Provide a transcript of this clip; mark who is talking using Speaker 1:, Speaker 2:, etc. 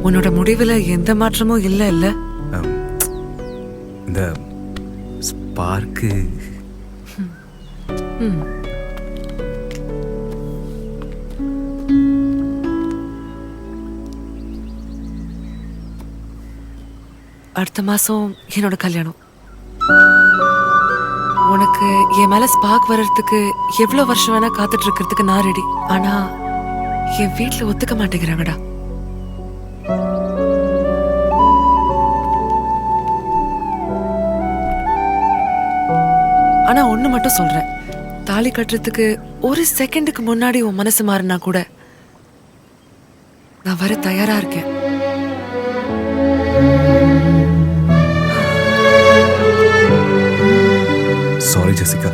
Speaker 1: உன்னோட முடிவுல எந்த மாற்றமும் இல்ல.
Speaker 2: இந்த ஸ்பார்க்கு
Speaker 1: அடுத்த மாசம் என்னோட கல்யாணம். உனக்கு என் மேல ஸ்பார்க் வர்றதுக்கு எவ்வளவு வருஷம் வேணா காத்துட்டு இருக்கிறதுக்கு நான் ரெடி. ஆனா என் வீட்டுல ஒத்துக்க மாட்டேங்கிறாங்கடா. ஆனா ஒண்ணு மட்டும் சொல்றேன், தாலி கட்டுறதுக்கு ஒரு செகண்டுக்கு முன்னாடி உன் மனசு மாறினா கூட நான் வர தயாரா இருக்கேன்.
Speaker 2: Sorry Jessica.